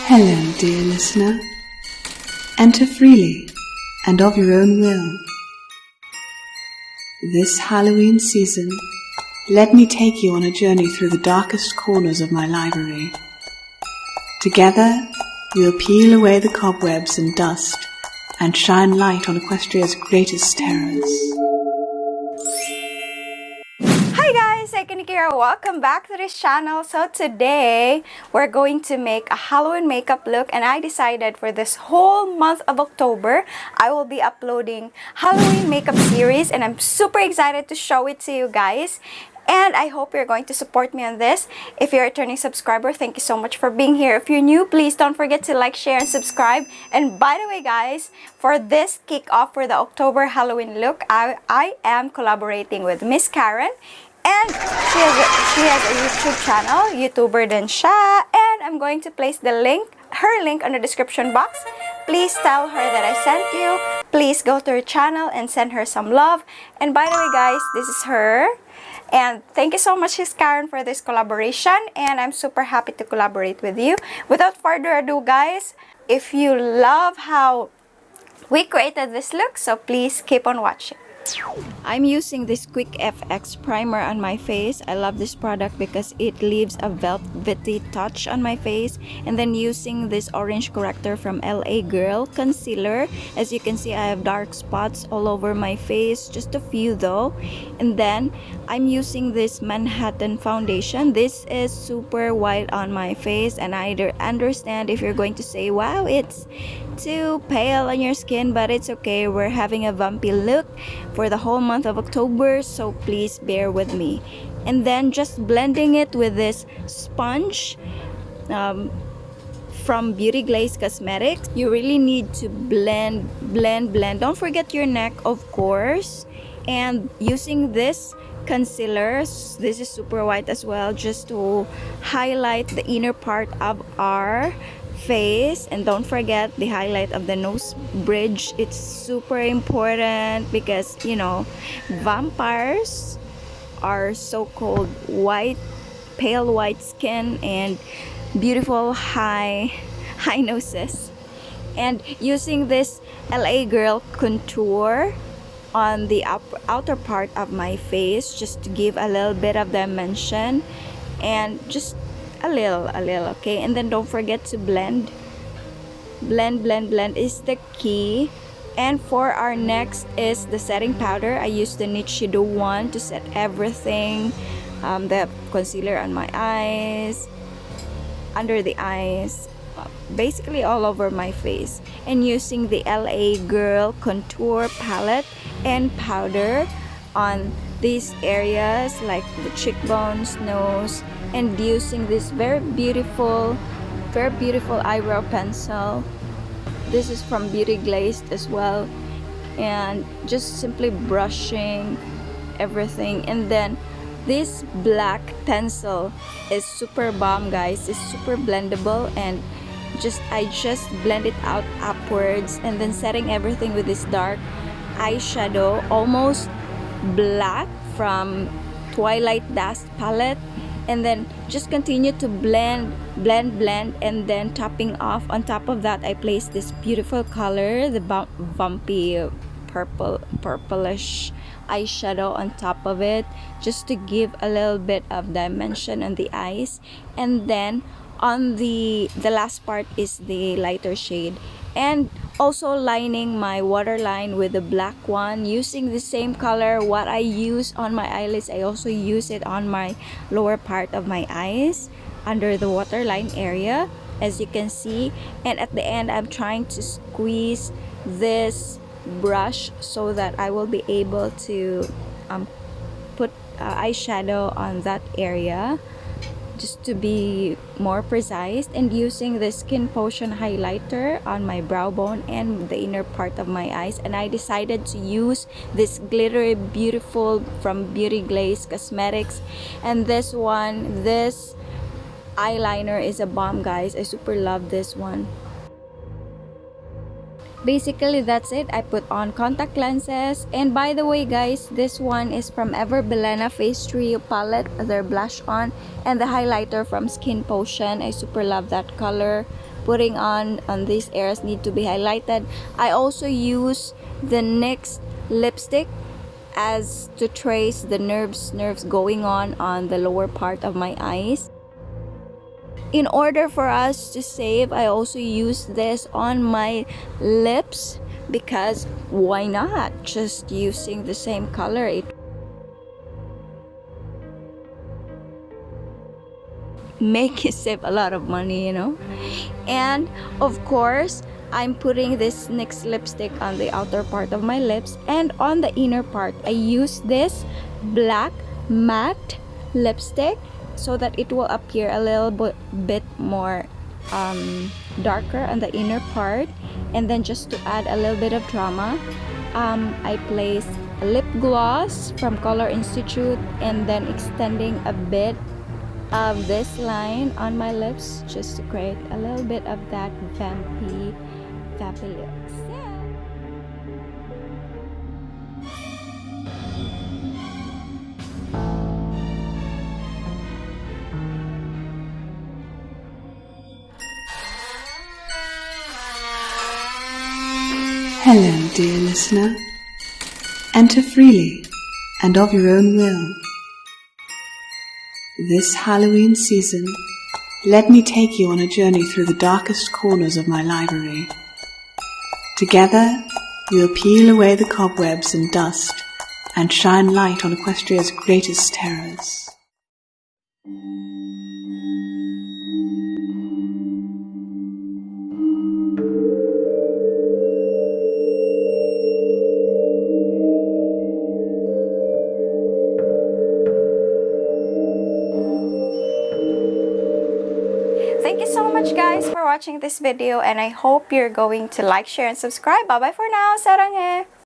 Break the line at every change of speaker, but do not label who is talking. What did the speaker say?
Hello, dear listener. Enter freely and of your own will. This Halloween season, let me take you on a journey through the darkest corners of my library. Together, we'll peel away the cobwebs and dust and shine light on Equestria's greatest terrors.
Hi guys, Thankyou. Welcome back to this channel. So today, we're going to make a Halloween makeup look, and I decided for this whole month of October, I will be uploading Halloween makeup series, and I'm super excited to show it to you guys. And I hope you're going to support me on this. If you're a returning subscriber, thank you so much for being here. If you're new, please don't forget to like, share, and subscribe. And by the way, guys, for this kickoff for the October Halloween look, I am collaborating with Miss Karen. And she has a YouTube channel, YouTuber din siya. And I'm going to place the link, her link on the description box. Please tell her that I sent you. Please go to her channel and send her some love. And by the way, guys, this is her. And thank you so much, Miss Karen, for this collaboration. And I'm super happy to collaborate with you. Without further ado, guys, if you love how we created this look, so please keep on watching. I'm using this Quick FX primer on my face. I love this product because it leaves a velvety touch on my face. And then using this orange corrector from LA Girl concealer. As you can see, I have dark spots all over my face, just a few though. And then I'm using this Manhattan foundation. This is super white on my face, and I understand if you're going to say, wow, it's too pale on your skin, but it's okay. We're having a vampy look for the whole month of October, so please bear with me. And then just blending it with this sponge from Beauty Glaze Cosmetics. You really need to blend. Don't forget your neck, of course. And using this concealer, this is super white as well, just to highlight the inner part of our face. And don't forget the highlight of the nose bridge. It's super important because, you know, vampires are so-called white, pale white skin and beautiful high noses. And using this LA Girl contour on the outer part of my face, just to give a little bit of dimension, and just a little, okay? And then don't forget to blend is the key. And for our next is the setting powder. I use the Nichido one to set everything, the concealer on my eyes, under the eyes, basically all over my face. And using the LA Girl contour palette and powder on these areas like the cheekbones, nose, and using this very beautiful eyebrow pencil. This is from Beauty Glazed as well, and just simply brushing everything. And then this black pencil is super bomb, guys. It's super blendable, and I just blend it out upwards, and then setting everything with this dark eyeshadow, almost black, from Twilight Dust palette. And then just continue to blend, and then topping off. On top of that, I place this beautiful color, the bumpy purplish eyeshadow on top of it, just to give a little bit of dimension on the eyes. And then on the last part is the lighter shade, and also lining my waterline with the black one using the same color. What I use on my eyelids, I also use it on my lower part of my eyes under the waterline area, as you can see. And at the end, I'm trying to squeeze this brush so that I will be able to put eyeshadow on that area, just to be more precise. And using the Skin Potion highlighter on my brow bone and the inner part of my eyes. And I decided to use this glittery beautiful from Beauty Glaze Cosmetics. And this one, this eyeliner is a bomb, guys. I super love this one. Basically, that's it. I put on contact lenses. And by the way, guys, this one is from Ever Belena Face Trio palette, their blush on, and the highlighter from Skin Potion. I super love that color. putting on these areas need to be highlighted. I also use the NYX lipstick as to trace the nerves going on the lower part of my eyes. In order for us to save, I also use this on my lips because why not? Just using the same color, it make you save a lot of money, you know. And of course, I'm putting this NYX lipstick on the outer part of my lips, and on the inner part I use this black matte lipstick so that it will appear a little bit more darker on the inner part. And then just to add a little bit of drama, I place a lip gloss from Color Institute and then extending a bit of this line on my lips just to create a little bit of that vampy looks.
Hello, dear listener. Enter freely and of your own will. This Halloween season, let me take you on a journey through the darkest corners of my library. Together, we'll peel away the cobwebs and dust and shine light on Equestria's greatest terrors.
Thank you so much guys for watching this video, and I hope you're going to like, share, and subscribe. Bye bye for now. Saranghe!